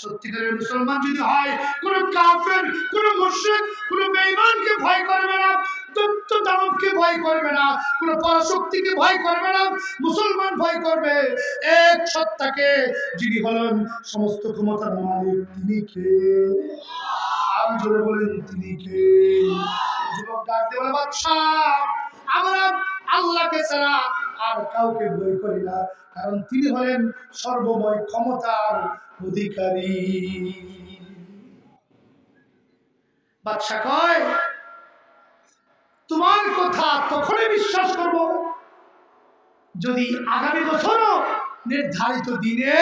সত্যিকারের মুসলমান যদি হয়, কোন কাফের, কোন মুশরিক, কোন বেঈমানকে ভয় করবে না, দৈত্য দানবকে ভয় করবে না, কোন পরাশক্তিকে ভয় করবে না। মুসলমান ভয় করবে এক সত্তাকে, যিনি হলেন সমস্ত ক্ষমতার মালিক। তিনি কে? আমি জোরে বলেন, তিনি কে? যুবক ডাকতে বলে, বাদশাহ, আমরা আল্লাহকে ছাড়া আর কাউকে ভয় করি না, কারণ তিনি হলেন সর্বময় ক্ষমতার অধিকারী। বাদশাহ কয়, তোমার কথা তখনই বিশ্বাস করব যদি আগামী বছরও নির্ধারিত দিনে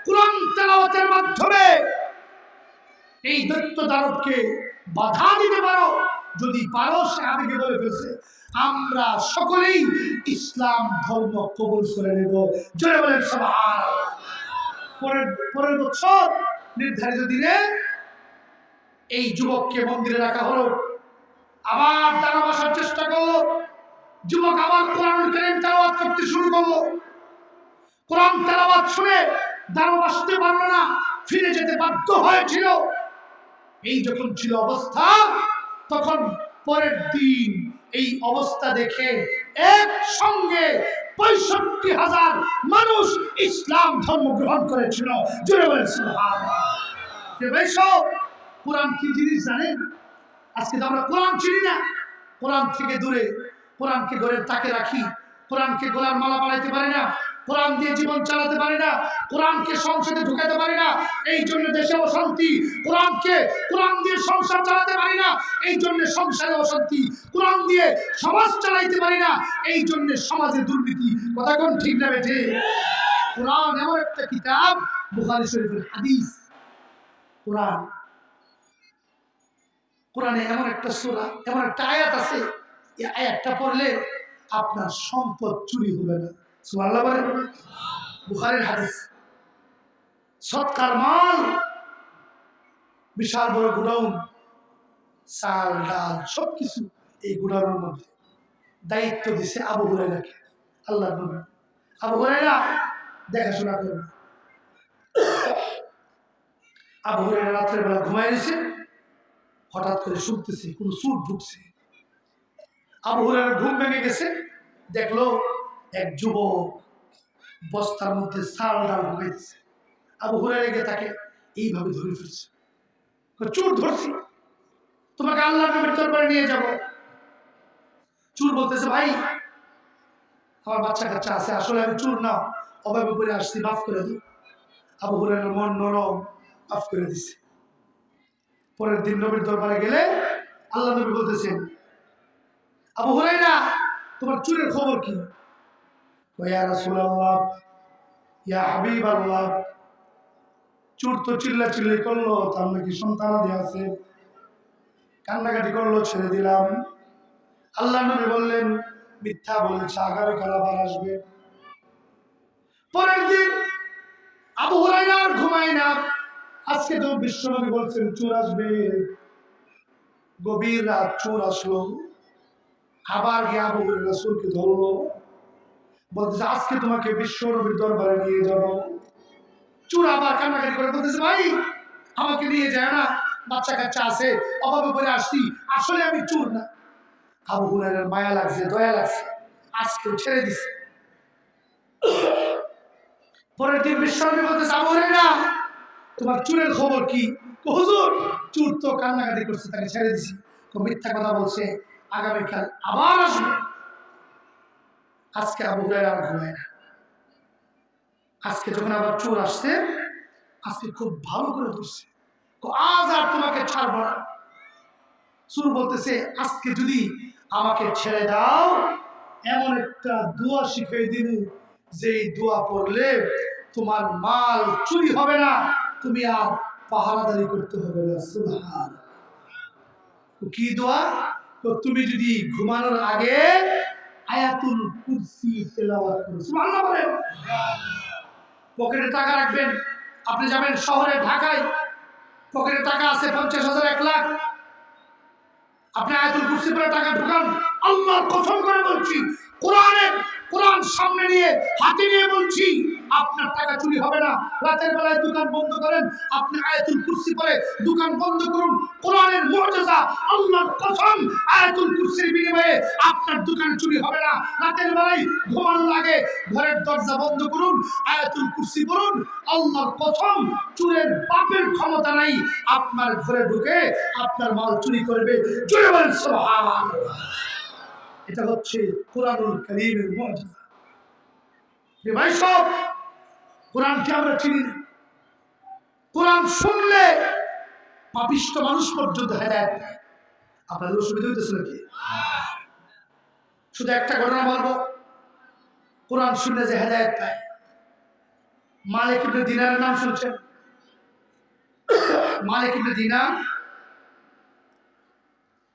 কুরআন তেলাওয়াতের মাধ্যমে এই দৈত্য দানবকে বাধা দিতে পারো। যদি পারো, সে আবেগে বলে ফেলছে, আমরা সকলেই ইসলাম ধর্ম কবুল করে নেব। জোরে বলেন সুবহানাল্লাহ। পরের বছর নির্ধারিত দিনে এই যুবককে মন্দিরে রাখা হলো। আবার দানব আসার চেষ্টা করলো। যুবক আবার কোরআন কারীম তেলাওয়াত করতে শুরু করলো। কোরআন তেলাওয়াত শুনে দানব আসতে পারলো না, ফিরে যেতে বাধ্য হয়েছিল। এই যখন ছিল অবস্থা, তখন পরের দিন এই অবস্থা দেখে একসঙ্গে ৬৫,০০০ মানুষ ইসলাম ধর্ম গ্রহণ করেছিল। জোরে বলেন সুবহানাল্লাহ। কোরআন কি জিনিস জানেন? আজকে তো আমরা কোরআন চিনি না। কোরআন থেকে দূরে, কোরআনকে ঘরের তাকে রাখি, কোরআনকে গলার মালা বানাইতে পারি না, কোরআন দিয়ে জীবন চালাতে পারি না, কোরআনকে সংসদে ঢুকাতে পারি না, এই জন্য দেশে অশান্তি। কোরআন দিয়ে সংসার চালাতে পারি না, এই জন্য সংসারে অশান্তি। কোরআন দিয়ে সমাজ চালাইতে পারি না, এই জন্য সমাজে দুর্নীতি। কথা কোন ঠিক না বেঠে? কোরআন এমন একটা কিতাব, বুখারী শরীফের হাদিস। কোরআনে এমন একটা সূরা, এমন একটা আয়াত আছে, এই আয়াতটা পড়লে আপনার সম্পদ চুরি হবে না। সুবহানাল্লাহ বলেন। বুখারীর হাদিস। সৎকার মাল, বিশাল বড় গোডাউন, চাল ডাল সবকিছু এই গোডাউনের মধ্যে। দায়িত্ব দিছে আবু হুরায়রাকে, আল্লাহর নবী। আবু হুরায়রা দেখাশোনা করবে। আবু হুরায়রা রাত্রের বেলা ঘুমায় গেছে, হঠাৎ করে শুনতেছে কোন চোর ঢুকছে। আবু হুরায়রার ঘুম ভেঙে গেছে, দেখলো এক যুবক বস্তার মধ্যে চাল ডাল ঢুকাইতেছে। আবু হুরায়রা তাকে এইভাবে ধরে ফেলছে, চোর ধরছি, তোমাকে আল্লাহর নবীর দরবারে নিয়ে যাব। চোর বলতেছে, ভাই আমার বাচ্চা কাচ্চা আছে, আসলে আমি চোর না, অভাবে পড়ে আসছি, মাফ করে দিই। আবু হুরায়রার মন নরম, মাফ করে দিছে। পরের দিন নবীর দরবারে গেলে আল্লাহ নবী বলতেছেন, আবু হুরায়রা তোমার চোরের খবর কি? ইয়া রাসূলুল্লাহ, ইয়া হাবিবাল্লাহ, চোর তো চিল্লাচিল্লি করলো, তার নাকি সন্তানাদি আছে, কান্নাকাটি করলো, ছেড়ে দিলাম। আল্লাহ নবী বললেন, মিথ্যা বলেছে, আগামীকাল আবার আসবে। পরের দিন আবু হুরায়রা আর ঘুমায় না। আজকে তো বিশ্বনবী বলছেন চোর আসবে। গভীর রাত, চোর আসলো। আবার গিয়ে আবু হুরায়রা চোরকে ধরলো, বলতেছে, আজকে তোমাকে বিশ্বনবীর দরবারে নিয়ে যাব। চোর আবার কান্নাকাটি করে বলতেছে, ভাই আমাকে নিয়ে যায় না, বাচ্চা কাচ্চা আছে, অভাবে পড়ে আসছি, আসলে আমি চোর না। আবু হুরায়রার মায়া লাগছে, দয়া লাগছে, আজকে ছেড়ে দিছে। পরের দিন বিশ্বনবী বলতেছে, আবু হুরায়রা তোমার চোরের খবর কি? হুজুর চোর তো কান্নাকাটি করছে, তাকে ছেড়ে দিছি। মিথ্যা কথা বলছে, আগামীকাল আবার আসবে। আজকে আবু হুরায়রা আর ঘুমায় না। আজকে যখন আবার চোর আসছে, আজকে খুব ভালো করে ধরছে, আজ আর তোমাকে ছাড়বো না। চোর বলতেছে, আজকে যদি আমাকে ছেড়ে দাও, এমন একটা দোয়া শিখিয়ে দিন, যে দোয়া পড়লে তোমার মাল চুরি হবে না, তুমি আর পাহারাদারি করতে হবে না। সুবহানাল্লাহ। কি দোয়া? তো তুমি যদি ঘুমানোর আগে আয়াতুল কুরসি তেলাওয়াত করো। সুবহানাল্লাহ বলেন। পকেটে টাকা রাখবেন, আপনি যাবেন শহরে ঢাকায়, পকেটে টাকা আছে ৫০,০০০, ১ লাখ, আপনি আয়াতুল কুরসি পড়ে টাকা ঢুকান, আল্লাহর কসম করে বলছি কোরআন সামনে নিয়ে হাতে নিয়ে বলছি, আপনার টাকা চুরি হবে না। রাতের বেলায় দোকান বন্ধ করেন, আপনি আয়াতুল কুরসি পড়ে দোকান বন্ধ করুন। কোরআনের মুআজিজা, আল্লাহর কসম, আয়াতুল কুরসির বিনিময়ে আপনার দোকান চুরি হবে না। রাতের বেলায় ঘুমানোর আগে ঘরের দরজা বন্ধ করুন, আয়াতুল কুরসি পড়ুন। আল্লাহর কসম, চোরের বাপের ক্ষমতা নাই আপনার ঘরে ঢুকে আপনার মাল চুরি করবে। চুরি বলেন সুবহানাল্লাহ। এটা হচ্ছে কোরআনুল কারীমের মুআজিজা। ভাই সব কোরআনকে আমরা চিনি না। কোরআন শুনলে পাপিষ্ট মানুষ পর্যন্ত হেদায়েত পায়। আপনাদের অসুবিধা হইতেছে নাকি? শুধু একটা ঘটনা বলবো, কোরআন শুনলে যে হেদায়েত পায়। মালিক ইবনে দিনারের নাম শুনছেন? মালিক ইবনে দিনার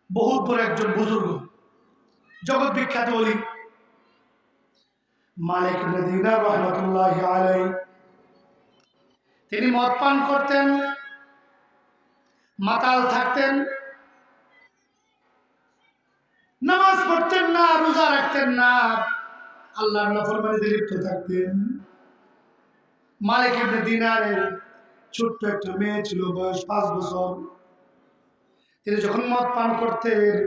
বহুত বড় একজন বুজুর্গ, জগৎ বিখ্যাত ওলি। মালিক ইবনে দিনার রাহমাতুল্লাহি আলাইহি, তিনি মদ পান করতেন, মাতাল থাকতেন, নামাজ পড়তেন না, রোজা রাখতেন না, আল্লাহর নাফরমানিতে লিপ্ত থাকতেন। মালিক ইবনে দিনারের ছোট্ট একটা মেয়ে ছিল, বয়স 5 বছর। তিনি যখন মদ পান করতেন,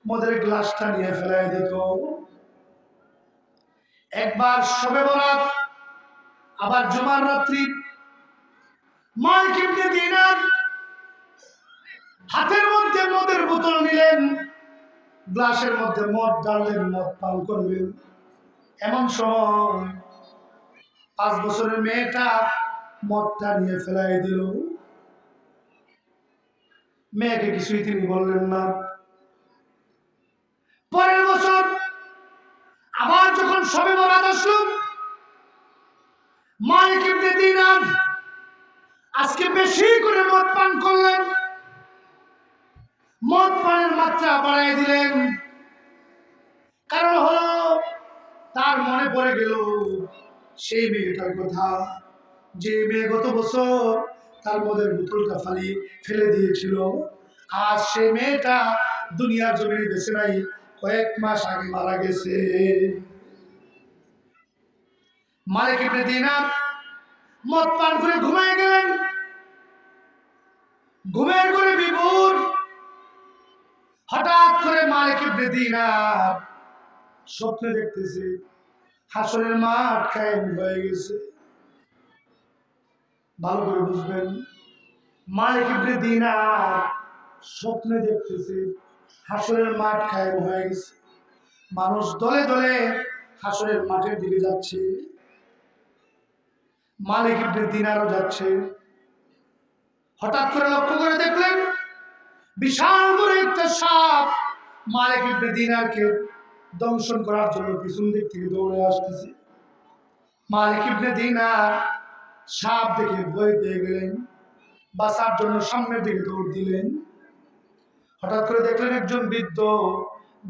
মদের গ্লাসটা নিয়ে ফেলাই দিত। একবার শবে বরাত, আবার জুমার রাত্রি, মালিক ইবনে দিনার হাতের মধ্যে মদের বোতল নিলেন, গ্লাসের মধ্যে মদ ঢাললেন, মদ পান করবেন। এমন সময় 5 বছরের মেয়েটা মদটা নিয়ে ফেলাই দিল। মেয়েকে কিছুই তিনি বললেন না। পরের বছর আবার যখন শবে বরাত আসলো, মালিক ইবনে দিনার আজকে বেশি করে মদ পান করলেন, মদ পানের মাত্রা বাড়াই দিলেন। কারণ হলো তার মনে পড়ে গেল সেই মেয়েটার কথা, যে মেয়ে গত বছর তার মদের বোতলটা ফেলে দিয়েছিল। আজ সেই মেয়েটা দুনিয়ার জমিনে বেঁচে নাই, কয়েক মাস আগে মারা গেছে। মালিক ইবনে দিনার মদ পান করে ঘুমায় গেলেন। ঘুমের ঘরে বিভোর। হঠাৎ করে মালিক ইবনে দিনার স্বপ্নে দেখতেছে হাসরের মাঠ কায়েম হয়ে গেছে। ভালো করে বুঝবেন, মালিক ইবনে দিনার স্বপ্নে দেখতেছে হাসরের মাঠ কায়েম হয়ে গেছে। মানুষ দলে দলে হাসরের মাঠের দিকে যাচ্ছে, মালিক ইবনে দিনারও যাচ্ছে। হঠাৎ করে লক্ষ্য করে দেখলেন বিশাল বড় একটা সাপ মালিক ইবনে দিনারকে দংশন করার জন্য পিছন দিক থেকে দৌড়ে আসতেছে। মালিক ইবনে দিনার সাপ দেখে ভয় পেয়ে গেলেন, বাঁচার জন্য সামনের দিকে দৌড় দিলেন। হঠাৎ করে দেখলেন একজন বৃদ্ধ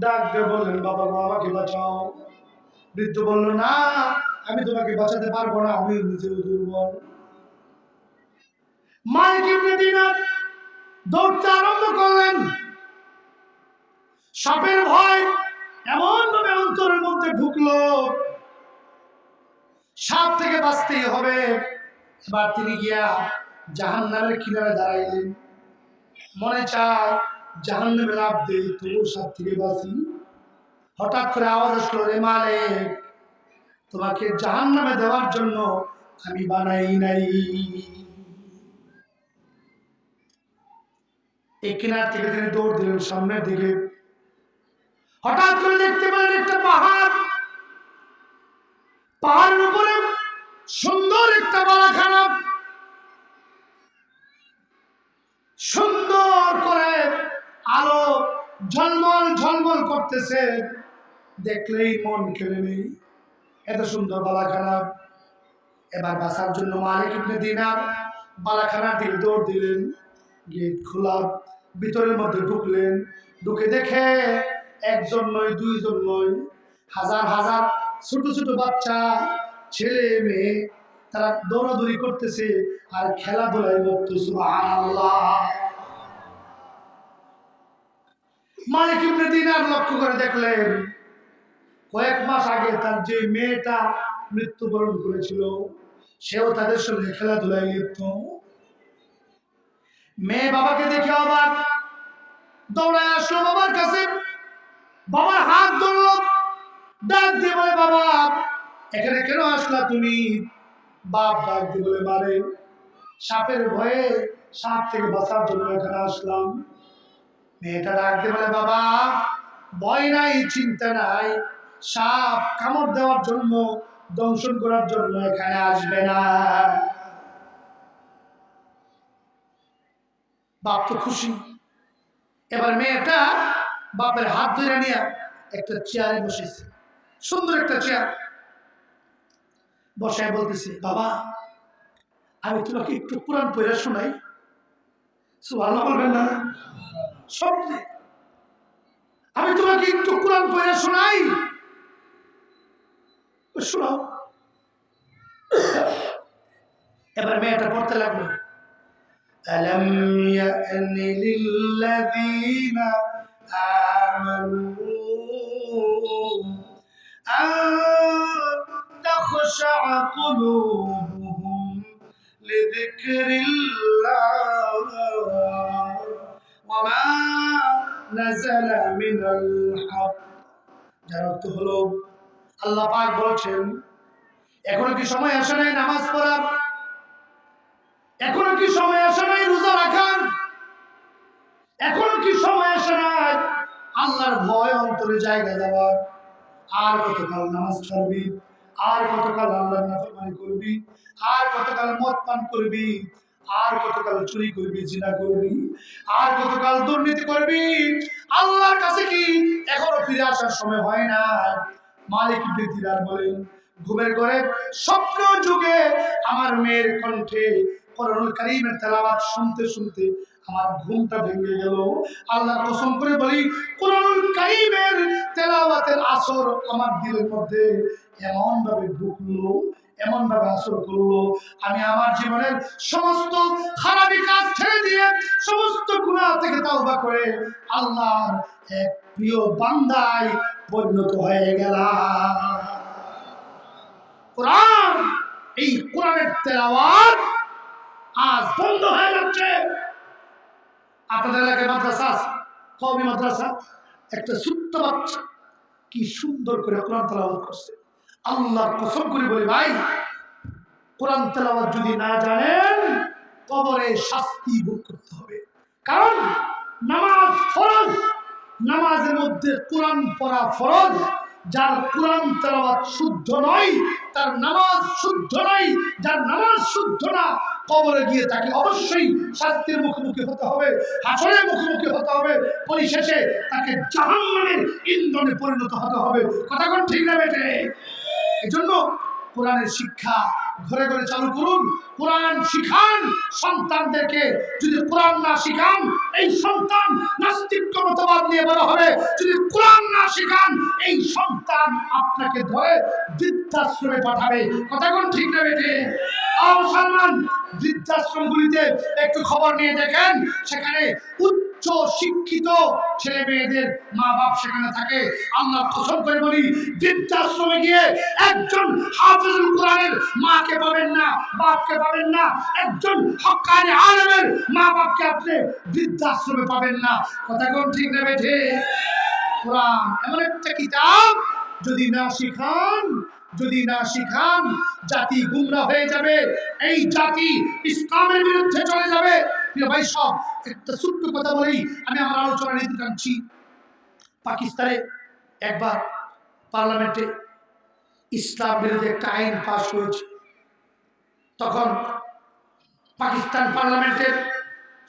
ডাক দিয়ে বললেন, বাবা গো, আমাকে বাঁচাও। বৃদ্ধ বলল, না, আমি তোমাকে বাঁচাতে পারবো না, আমি নিজেও দুর্বল। মালিক ইবনে দিনার দৌড়তে আরম্ভ করলেন। সাপের ভয় এমন ভাবে অন্তরের মধ্যে ঢুকলো, সাপ থেকে বাঁচতেই হবে। এবার তিনি গিয়া জাহান্নামের কিনারে দাঁড়াইলেন। মনে চায় জাহান্নামে লাফ দেই, তবু সাপ থেকে বাঁচি। হঠাৎ করে আওয়াজ আসলো, রে মালিক, তোমাকে জাহান্নামে দেওয়ার জন্য আমি বানাই নাই। এই কিনার থেকে তিনি দৌড় দিলেন সামনের দিকে। হঠাৎ করে দেখতে পেলেন একটা পাহাড়, পাহাড়ের উপরে সুন্দর একটা বালাখানা, সুন্দর করে আলো ঝলমল ঝলমল করতেছে। দেখলেই মন কেড়ে নেই, এত সুন্দর বালাখানা। এবার বাঁচার জন্য মালিক ইবনে দিনার বালাখানার দিকে দৌড় দিলেন। গেট খোলা, ভিতরের মধ্যে ঢুকলেন। ঢুকে দেখে একজন নয়, দুইজন নয়, হাজার হাজার ছোট ছোট বাচ্চা, ছেলে মেয়ে, তারা দৌড়াদৌড়ি করতেছে আর খেলাধুলায় মত্ত। সুবহানাল্লাহ। মালিক ইবনে দিনার লক্ষ্য করে দেখলেন কয়েক মাস আগে তার যে মেয়েটা মৃত্যুবরণ করেছিল সেও তাদের সঙ্গে খেলাধুলায় লিপ্ত। মেয়ে বাবাকে দেখে অবাক, দৌড়ায় আসলো বাবার কাছে, বাবার হাত ধরল, ডাক দিয়ে বলে, বাবা এখানে কেন আসলা তুমি? বাপ ডাক দিয়ে বলে, মারে সাপের ভয়ে, সাপ থেকে বাঁচার জন্য এখানে আসলাম। মেয়েটা ডাক দিয়ে বলে, বাবা ভয় নাই, চিন্তা নাই, সাপ কামড় দেওয়ার জন্য, দংশন করার জন্য এখানে আসবে না। বাপ তো খুশি। এবার মেয়েটা বাপের হাত ধরে নিয়ে একটা চেয়ারে বসেছে, সুন্দর একটা চেয়ার বসায় বলতেছে, বাবা আমি তোমাকে একটু কোরআন পড়ে শোনাই। সুবহানাল্লাহ বলবেন না? সত্যি আমি তোমাকে একটু কোরআন পড়ে শোনাই। শোনাও। এবার মেয়েটা পড়তে লাগলো, ألم يأن للذين آمنوا أن تخشع قلوبهم لذكر الله وما نزل من الحق। যার অর্থ হলো, আল্লাহ পাক বলছেন এখনো কি সময় আসে নাই নামাজ পড়ার? এখনো কি সময় আসে নাই রোজা রাখার? এখনো কি সময় আসে নাই আল্লাহর ভয় অন্তরে জায়গা দেওয়ার? আর কতকাল নামাজ ছাড়বি? আর কতকাল আল্লাহর নাফরমানি করবি? আর কতকাল মদ পান করবি? আর কতকাল চুরি করবি, জিনা করবি? আর কতকাল দুর্নীতি করবি? আল্লাহর কাছে কি এখনো ফিরে আসার সময় হয় না? মালিক ইবনে দিনার বলেন, ঘুমের ঘরে স্বপ্ন যুগে আমার মেয়ের কণ্ঠে কোরআনুল কারীমের তেলাওয়াত শুনতে শুনতে আমার ঘুমটা ভেঙে গেল। আল্লাহর কসম করে বলি, কোরআনুল কারীমের তেলাওয়াতের আসর আমার দিলের মধ্যে এমন ভাবে ঢুকলো, এমন ভাবে আসর করলো, আমি আমার জীবনের সমস্ত খারাপি কাজ ছেড়ে দিয়ে সমস্ত গুনাহ থেকে তাওবা করে আল্লাহর এক প্রিয় বান্দায় পরিণত হয়ে গেলাম। কোরআন, এই কোরআনের তেলাওয়াত আজ বন্ধ হয়ে যাচ্ছে। আপনাদের এলাকায় মাদ্রাসা আছে, কওমি মাদ্রাসা, একটা ছোট্ট বাচ্চা কি সুন্দর করে কোরআন তেলাওয়াত করছে। আল্লাহর কসম করে বলি ভাই, কোরআন তেলাওয়াত যদি না জানেন কবরে শাস্তি ভোগ করতে হবে। কারণ নামাজ ফরজ, নামাজের মধ্যে কোরআন পড়া ফরজ। যার কোরআন তেলাওয়াত শুদ্ধ নয় তার নামাজ শুদ্ধ নয়। যার নামাজ শুদ্ধ না, কবরে গিয়ে তাকে অবশ্যই শাস্তির মুখোমুখি হতে হবে, হাসরের মুখোমুখি হতে হবে, পরিশেষে তাকে জাহান্নামের ইন্ধনে পরিণত হতে হবে। কথা কোন ঠিক না বেটে? এজন্য কোরআনের শিক্ষা ঘরে ঘরে চালু করুন, কোরআন শিখান সন্তানদেরকে। যদি কোরআন না শিখান, এই সন্তান নাস্তিক্য মতবাদ নিয়ে বড় হবে। যদি কোরআন না শিখান, এই সন্তান আপনাকে ধরে বৃদ্ধাশ্রমে পাঠাবে। কথা কোন ঠিক না বেটে? মুসলমান, বৃদ্ধাশ্রমগুলিতে একটু খবর নিয়ে দেখেন, সেখানে উচ্চ শিক্ষিত ছেলে মেয়েদের মা বাপ সেখানে থাকে। আল্লাহ কসম করে বলি, বৃদ্ধাশ্রমে গিয়ে একজন হাফেজুল কোরআনের মাকে পাবেন না, বাপকে পাবেন না। একজন হক্কানি আলেমের মা বাপকে আপনি বৃদ্ধাশ্রমে পাবেন না। কথা কোন ঠিক না বেঠে? কোরআন এমন একটা কিতাব, যদি না শিখান, যদি না শিখান, জাতি গুমরাহ হয়ে যাবে। এই জাতি ইসলামের বিরুদ্ধে চলে যাবে। ভাই সব একটা ছোট্ট কথা বলেই আমি আমার আলোচনা নিতে টানছি। পাকিস্তানে একবার পার্লামেন্টে ইসলাম বিরোধী একটা আইন পাস হয়েছে। তখন পাকিস্তান পার্লামেন্টের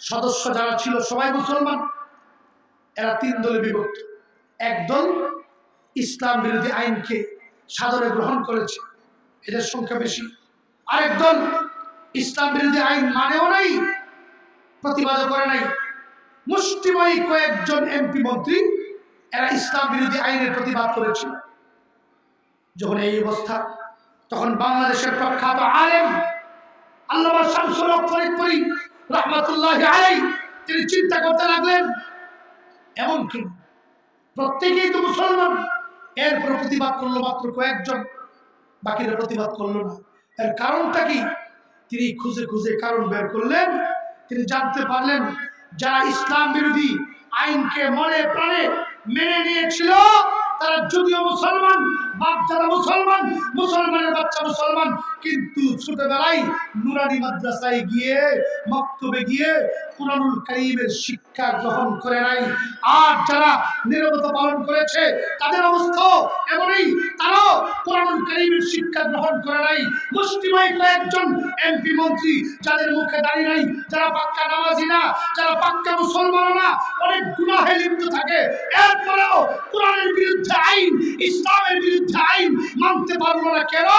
সদস্য যারা ছিল সবাই মুসলমান। এরা তিন দলে বিভক্ত। এক দল ইসলাম বিরোধী আইনকে সাদরে গ্রহণ করেছে, এদের সংখ্যা বেশি। আরেক দল ইসলাম বিরোধী আইন মানেও নাই, প্রতিবাদও করে নাই। মুষ্টিময় কয়েকজন এমপি মন্ত্রী এরা ইসলাম বিরোধী আইনের প্রতিবাদ করেছিল। যখন এই অবস্থা, তখন বাংলাদেশের প্রখ্যাত আলেম আল্লামা শামসুল হক ফরিদপুরি রাহমাতুল্লাহি আলাইহি তিনি চিন্তা করতে লাগলেন, এমন কি প্রত্যেকেই তো মুসলমান, এরপর প্রতিবাদ করলো মাত্র কয়েকজন, বাকিরা প্রতিবাদ করলো না। এর কারণটা কি? তিনি খুঁজে খুঁজে কারণ বের করলেন। তিনি জানতে পারলেন যারা ইসলাম বিরোধী আইনকে মনে প্রাণে মেনে নিয়েছিল তারা যদিও মুসলমান, বাপ যারা মুসলমান, মুসলমানের বাচ্চা মুসলমান, কিন্তু ছোটবেলায় নুরানি মাদ্রাসায় গিয়ে মক্তবে গিয়ে কুরআনুল কারীমের শিক্ষা গ্রহণ করে নাই। আর যারা নীরবতা পালন করেছে তাদের অবস্থা এমনই, তারাও কুরআনুল কারীমের শিক্ষা গ্রহণ করে নাই। মুসলিমাই কয়েকজন এমপি মন্ত্রী যাদের মুখে দাড়ি নাই, যারা পাক্কা নামাজি না, যারা পাক্কা মুসলমান না, অনেক গুনাহে লিপ্ত থাকে, এরপরেও কোরআনের বিরুদ্ধে আইন, ইসলামের বিরুদ্ধে আইন মানতে পারলো না। কেন?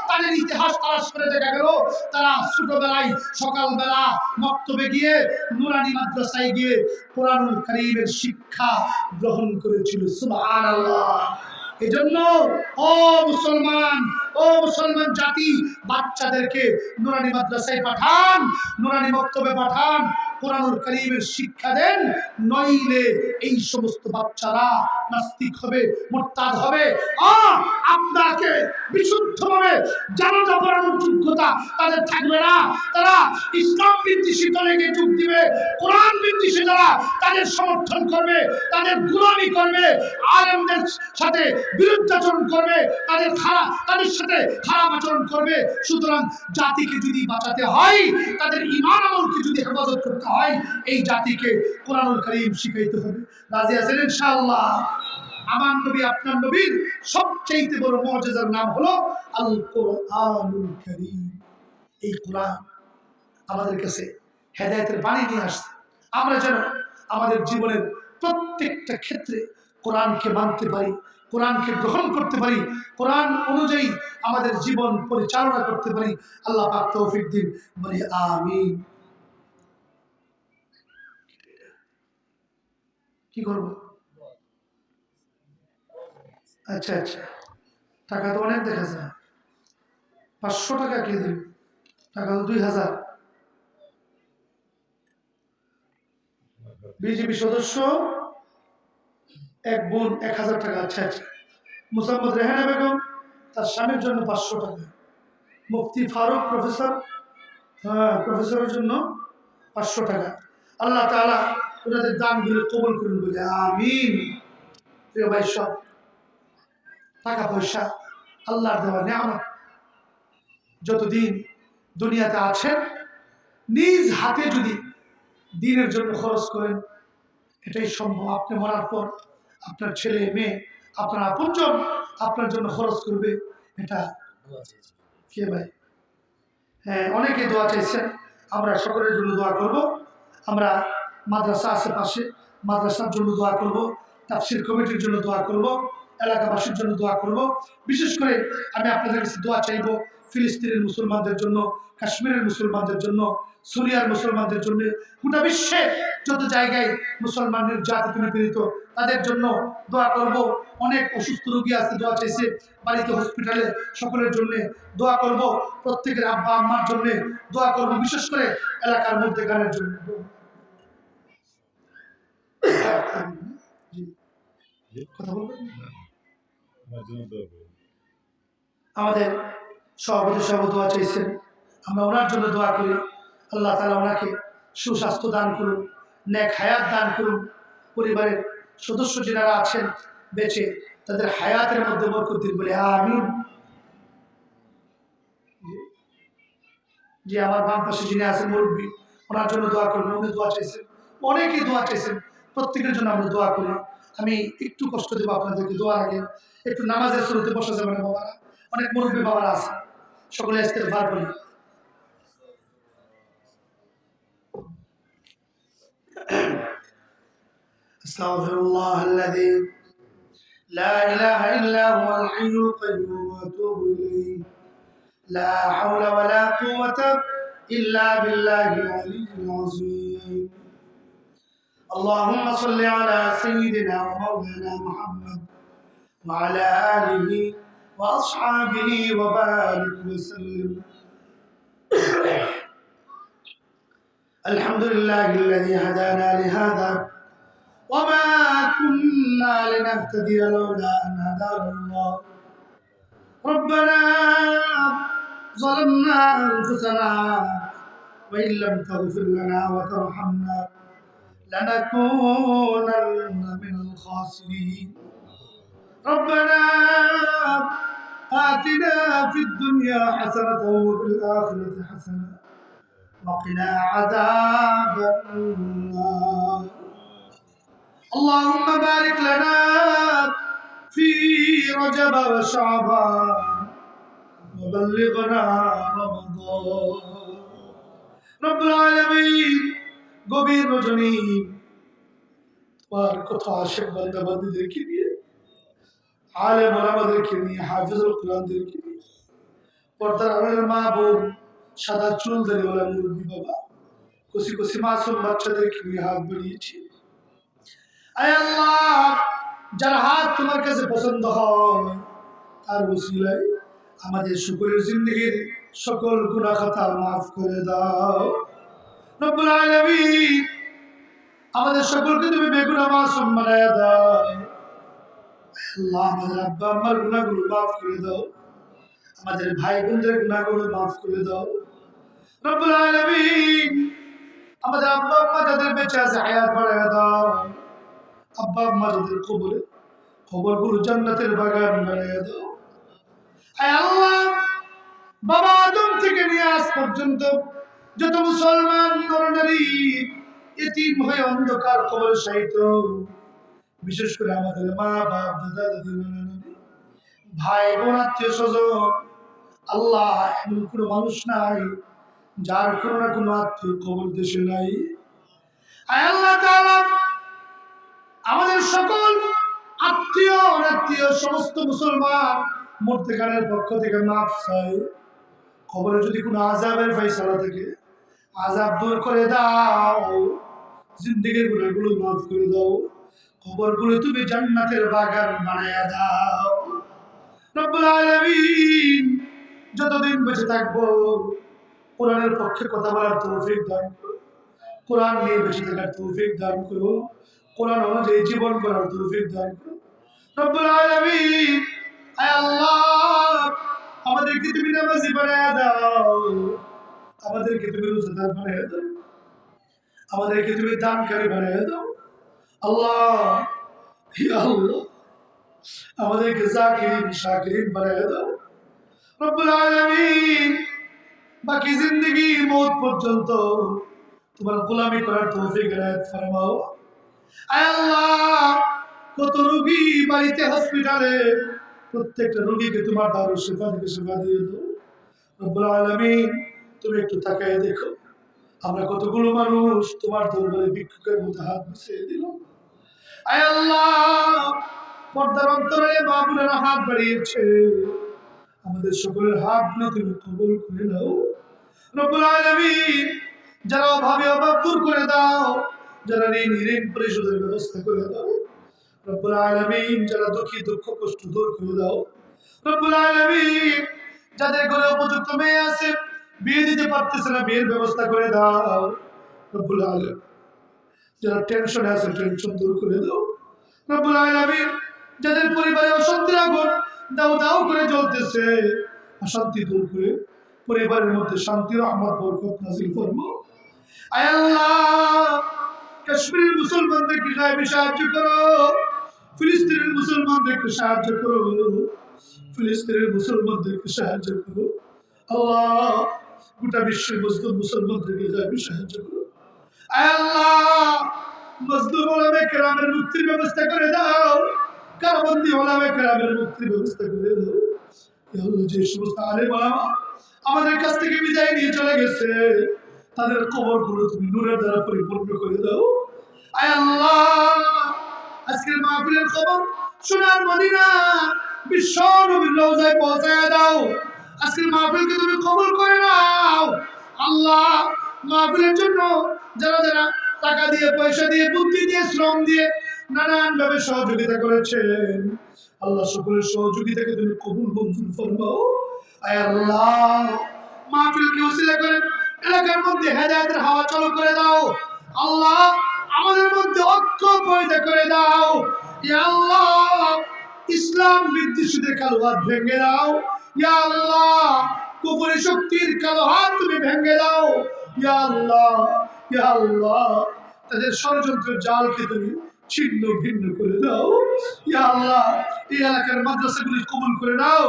তাদের ইতিহাস তালাশ করে দেখা গেল তারা ছোটবেলায় সকালবেলা মক্তবে গিয়ে নুরানি মাদ্রাসায় গিয়ে কোরআনুল কারীমের শিক্ষা গ্রহণ করেছিল। সুবহানাল্লাহ। এজন্য ও মুসলমান, ও মুসলমান জাতি, বাচ্চাদেরকে নুরানি মাদ্রাসায় পাঠান, নুরানি মক্তবে পাঠান, কোরআনুল কারীমের শিক্ষা দেন, নইলে এই সমস্ত বাচ্চারা নাস্তিক হবে, মুরতাদ হবে। আপনাকে বিশুদ্ধভাবে জানাজা পড়ানোর যোগ্যতা তাদের থাকবে না। তারা ইসলাম বিদ্বেষী দলে গিয়ে যোগ দিবে, কোরআন বিদ্বেষী যারা তাদের সমর্থন করবে, তাদের গোলামি করবে, আলেমদের সাথে বিরুদ্ধাচরণ করবে, তাদের সাথে খারাপ আচরণ করবে। সুতরাং জাতিকে যদি বাঁচাতে হয়, তাদের ঈমান আমলকে যদি হেফাজত করতে হয়, এই জাতিকে কোরআনুল কারীম শিখাইতে হবে। রাজি আছেন ইনশাআল্লাহ? আমার নবী আপনার নবীর সবচেয়ে বড় মুআজিজার নাম হলো আল কোরআনুল কারীম। এই কোরআন আমাদের কাছে হেদায়েতের বাণী নিয়ে আসছে। আমরা যেন আমাদের জীবনের প্রত্যেকটা ক্ষেত্রে কোরআনকে মানতে পারি, কোরআনকে গ্রহণ করতে পারি, কোরআন অনুযায়ী আমাদের জীবন পরিচালনা করতে পারি। আল্লাহ পাক তৌফিক দিন, বলি আমিন। কি করব? আচ্ছা আচ্ছা, টাকা তো অনেক দেখা যায়। 500 টাকা কে দিল? টাকা তো 2000। বিজেপি সদস্য এক বোন 1000 টাকা। আচ্ছা আচ্ছা। মুসাম্মদ রেহানা বেগম তার স্বামীর জন্য 500 টাকা। মুফতি ফারুক প্রফেসর, প্রফেসরের জন্য 500 টাকা। আল্লাহ তাআলা ওনাদের দানগুলো কবুল করুন বলে আমিন। প্রিয় ভাই, সব টাকা পয়সা আল্লাহর দেওয়া নিয়ামত। যতদিন দুনিয়াতে আছেন নিজ হাতে যদি দ্বীনের জন্য খরচ করেন, এটাই সম্ভব। আপনি মরার পর আপনার ছেলে মেয়ে, আপনার আপনজন আপনার জন্য খরচ করবে। এটা কে ভাই? হ্যাঁ, অনেকে দোয়া চাইছেন, আমরা সকলের জন্য দোয়া করব। আমরা মাদ্রাসা আশেপাশে মাদ্রাসার জন্য দোয়া করব, তাফসীর কমিটির জন্য দোয়া করব, এলাকাবাসীর জন্য দোয়া করব। বিশেষ করে আমি আপনাদের কাছে দোয়া চাইব ফিলিস্তিনের মুসলমানদের জন্য, কাশ্মীরের মুসলমানদের জন্য, সিরিয়ার মুসলমানদের জন্য, গোটা বিশ্বে যত জায়গায় মুসলমান নির্যাতিত নিপীড়িত তাদের জন্য দোয়া করব। অনেক অসুস্থ রোগী আছে, দোয়া চাইছে, বাড়িতে হসপিটালে, সকলের জন্য দোয়া করব। প্রত্যেকের আব্বা আম্মার জন্য দোয়া করব, বিশেষ করে এলাকার মধ্যে গানের জন্য। কথা বলবেন? আমাদের সভাপতি সাহেব দোয়া চাইছেন, আমরা ওনার জন্য দোয়া করি। আল্লাহ তাআলা ওনাকে সুস্বাস্থ্য দান করুন, নেক হায়াত দান করুন। পরিবারের সদস্য যারা আছেন বেঁচে, তাদের হায়াতের মধ্যে বরকত দিন বলে আমিন। যে আমার বাম পাশে যিনি আছেন মুরব্বী, ওনার জন্য দোয়া করবেন। উনি দোয়া চাইছেন, অনেকেই দোয়া চাইছেন, প্রত্যেকের জন্য আমরা দোয়া করি। আমি একটু কষ্ট দেবো আপনাদেরকে, দোয়ার আগে একটু নামাজের শুরুতে বসা যাবে না বাবারা, অনেক মুরব্বী বাবারা আছে, সকলে ইস্তেগফার করি। আস্তাগফিরুল্লাহ আল্লাযী লা ইলাহা ইল্লা হুয়াল হাইয়ুল কাইয়্যুম ওয়া আতুবু ইলাইহি লা হাওলা ওয়া লা কুওয়াতা ইল্লা বিল্লাহিল আলিয়্যিল আযীম। اللهم صل على سيدنا ومولانا محمد وعلى آله وأصحابه وبارك وسلم. الحمد لله الذي هدانا لهذا وما كنا كنا لنهتدي لولا أن هدانا الله ربنا ظلمنا أنفسنا وإن لم تغفر لنا وترحمنا لنكونن من الخاسرين ربنا آتنا في الدنيا حسنة وفي الآخرة حسنة وقنا عذاب النار اللهم بارك لنا في رجب وشعبان وبلغنا رمضان رب العالمين গভীর রজনী তোমার কথা আশিক বান্দা বান্দীদেরকে নিয়ে আলেম ওলামাদেরকে নিয়ে হাফিজুল কোরআনদেরকে নিয়ে পর্দার আড়ালের মা বোন সাদা চুল দাড়িওয়ালা মুরব্বী বাবা কচি কচি মাসুম বাচ্চাদেরকে নিয়ে হাত বাড়িয়েছি আয় আল্লাহ যার হাত তোমার কাছে পছন্দ হয় তার ওসিলায় আমাদের শুকরের জিন্দেগির সকল গুনাহ খাতা মাফ করে দাও রব্বুল আলামিন আমাদের সকলকে তুমি বেগুনাহ মাসুম বানায়া দাও আল্লাহ আমাদের আব্বা আম্মার গুনাহগুলো মাফ করে দাও আমাদের ভাই বোনদের গুনাহগুলো মাফ করে দাও রব্বুল আলামিন আমাদের আব্বা আম্মা যাদের বেঁচে আছে হায়াত বাড়ায়া দাও আব্বা আম্মা যাদের কবরগুলো জান্নাতের বাগান বানায়া দাও আয় আল্লাহ বাবা আদম থেকে নিয়ে আজ পর্যন্ত যত মুসলমান নরনারী এতিম হয়ে অন্ধকার কবরে শায়িত বিশেষ করে আমাদের মা বাপ দাদা দাদি নানা ভাই বোন আত্মীয় স্বজন আল্লাহ এমন কোনো মানুষ নাই যার কোনো না কোনো আত্মীয় কবর দেশে নাই আয় আল্লাহ তাআলা আমাদের সকল আত্মীয় অনাত্মীয় সমস্ত মুসলমান মূর্তিকারের পক্ষ থেকে মাফ চাই কবরে যদি কোনো আযাবের ফয়সালা থাকে আযাব দূর করে দাও জিন্দেগির গুনাহগুলো মাফ করে দাও কবরগুলো তুমি জান্নাতের বাগান বানায়া দাও রব্বুল আলামিন যতদিন বেঁচে থাকবো কোরআনের পক্ষে কথা বলার তৌফিক দান করো কোরআন নিয়ে বেঁচে থাকার তৌফিক দান করো কোরআন অনুযায়ী জীবন করার তৌফিক দান করো রব্বুল আলামিন আয় আল্লাহ আমাদেরকে তুমি নামাজি বানায়া দাও আমাদেরকে তুমি রোজাদার বানায়া দাও আমাদেরকে তুমি দানকারী বানায়া দাও আল্লাহ ইয়া আল্লাহ আমাদেরকে যাকিরিন শাকিরিন বানায়া দাও রব্বুল আলামিন বাকি জিন্দেগি মওত পর্যন্ত তোমার গোলামি করার তৌফিক এনায়েত ফরমাও আয় আল্লাহ কত রোগী বাড়িতে হসপিটালে প্রত্যেকটা রোগীকে তোমার দারুল শিফা থেকে শিফা দিয়ে দাও রব্বুল আলামিন তুমি একটু তাকায় দেখো আমরা কতগুলো মানুষ তোমার দরবারে ভিক্ষুকের মতো হাত মিশিয়ে দিলাম আয় আল্লাহ পর্দার অন্তরে মা বোনেরা হাত বাড়িয়েছে আমাদের সকলের হাতগুলো তুমি কবুল করে নাও রব্বুল আলামিন যারা অভাবে অভাব দূর করে দাও যারা ঋণ পরিশোধের ব্যবস্থা করে দাও রব্বুল আলামিন যারা দুঃখী দুঃখ কষ্ট দূর করে দাও রব্বুল আলামিন যাদের ঘরে উপযুক্ত মেয়ে আছে বিয়ে দিতে পারতেছে না বিয়ের ব্যবস্থা করে দাও রব্বুল আলামিন যারা টেনশনে আছে টেনশন দূর করে দাও রব্বুল আলামিন যাদের পরিবারে অশান্তির আগুন দাও দাও করে জ্বলতেছে অশান্তি দূর করে পরিবারের মধ্যে শান্তি রহমত বরকত নাযিল ফরমাও আয় আল্লাহ কাশ্মীরের মুসলমানদেরকে গায়েবী সাহায্য করো ফিলিস্তিনের মুসলমানদেরকে সাহায্য করো ফিলিস্তিনের মুসলমানদেরকে সাহায্য করো আল্লাহ গোটা বিশ্বের মজলুম মুসলমানদেরকে গায়েবী সাহায্য করো আয় আল্লাহ মজলুম ওলামায়ে কেরামের মুক্তির ব্যবস্থা করে দাও কারাবন্দী ওলামায়ে কেরামের মুক্তির ব্যবস্থা করে দাও ইয়া আল্লাহ যে সমস্ত আলেম ওলামা আমাদের কাছ থেকে বিদায় নিয়ে চলে গেছে তাদের কবরগুলো তুমি নূরের দ্বারা পরিপূর্ণ করে দাও আয় আল্লাহ আজকের মাহফিলের খবর সোনার মদিনা বিশ্ব নবীর রওজায় পৌঁছায় দাও আজকের মাহফিলকে তুমি কবুল করে নাও আল্লাহ মাহফিলের জন্য যারা যারা টাকা দিয়ে পয়সা দিয়ে বুদ্ধি দিয়ে শ্রম দিয়ে নানান ভাবে সহযোগিতা করেছেন আল্লাহ সকলের সহযোগিতাকে তুমি কবুল মঞ্জুর ফরমাও আয় আল্লাহ মাহফিলকে ওসিলা করে এলাকার মধ্যে হেদায়েতের হাওয়া চালু করে দাও আল্লাহ আমাদের মধ্যে ঐক্য পয়দা করে দাও ইয়া আল্লাহ ইসলাম বিদ্বেষীদের কালো হাত ভেঙে দাও। ইয়া আল্লাহ কুফরি শক্তির কালো হাত তুমি ভেঙে দাও। ইয়া আল্লাহ, ইয়া আল্লাহ তাদের ষড়যন্ত্রের জালকে তুমি ছিন্ন ভিন্ন করে দাও। ইয়া আল্লাহ এই এলাকার মাদ্রাসাগুলি কবুল করে নাও।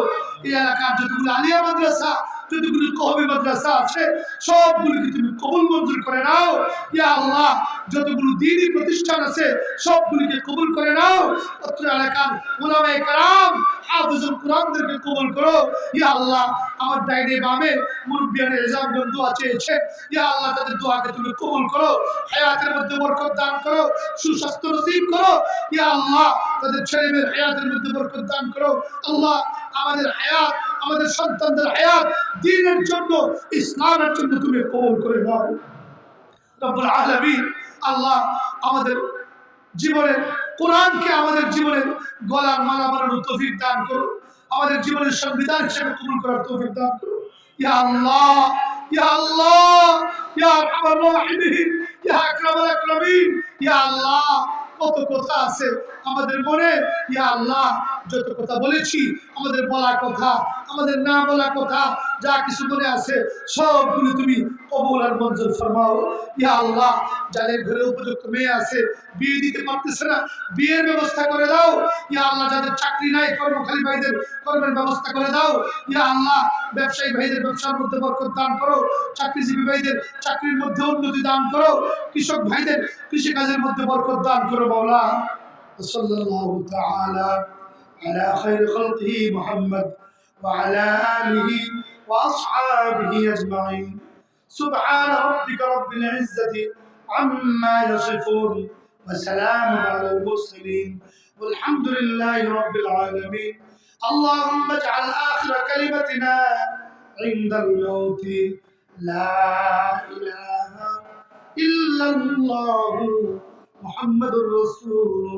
এই এলাকার যতগুলো আলিয়া মাদ্রাসা, যতগুলো কওমি মাদ্রাসা আছে সবগুলোকে তুমি কবুল মঞ্জুর করে নাও। ইয়া আল্লাহ যতগুলো দ্বীনি প্রতিষ্ঠান আছে সবগুলিকে কবুল করে নাও। অত্র এলাকার উলামায়ে কেরাম হাফিজুল কুরআনদেরকে কবুল করো। ইয়া আল্লাহ আমার ডাইনে বামে মুরব্বিয়ানে এজামগণ দোয়া চেয়েছে, ইয়া আল্লাহ তাদের দোয়াকে তুমি কবুল করো, হায়াতের মধ্যে বরকত দান করো, সুস্বাস্থ্য নসিব করো। ইয়া আল্লাহ তাদের ছেলেমেয়ের হায়াতের মধ্যে বরকত দান করো। আল্লাহ আমাদের হায়াত, আমাদের সন্তানদের হায়াত দ্বীনের জন্য, ইসলামের জন্য তুমি কবুল করে নাও রব্বুল আলামিন। আল্লাহ আমাদের জীবনের কোরআনকে আমাদের জীবনের গলার মালা বানানোর তৌফিক দান করো, আমাদের জীবনের সংবিধান হিসেবে কবুল করার তৌফিক দান করো। ইয়া আল্লাহ, ইয়া আল্লাহ, ইয়া আরহামার রাহিমিন, ইয়া আকরামাল আকরামিন। ইয়া আল্লাহ কত কথা আছে আমাদের মনে, ইয়া আল্লাহ যত কথা বলেছি, আমাদের বলা কথা, আমাদের না বলা কথা, যা কিছু মনে আছে সবগুলো তুমি কবুল আর মঞ্জুর ফরমাও। ইয়া আল্লাহ যাদের ঘরে উপযুক্ত মেয়ে আছে, বিয়ে দিতে পারতেছে না, বিয়ের ব্যবস্থা করে দাও। ইয়া আল্লাহ যাদের চাকরি নাই, কর্মখালী ভাইদের কর্মের ব্যবস্থা করে দাও। ইয়া আল্লাহ ব্যবসায়ী ভাইদের ব্যবসার মধ্যে বরকত দান করো, চাকরিজীবী ভাইদের চাকরির মধ্যে উন্নতি দান করো, কৃষক ভাইদের কৃষিকাজের মধ্যে বরকত দান করো মাওলা। সাল্লাল্লাহু তাআলা আলা খায়রি খালকিহি মুহাম্মদ ওয়া আলা আলিহি ওয়া আসহাবিহি আজমাইন। সুবহান রাব্বিকা রাব্বিল ইজ্জাতি আম্মা ইয়াসিফুন ওয়া সালামুন আলাল মুরসালিন والحمد لله رب العالمين. اللهم اجعل آخر كلمتنا عند الموت لا إله إلا الله محمد رسول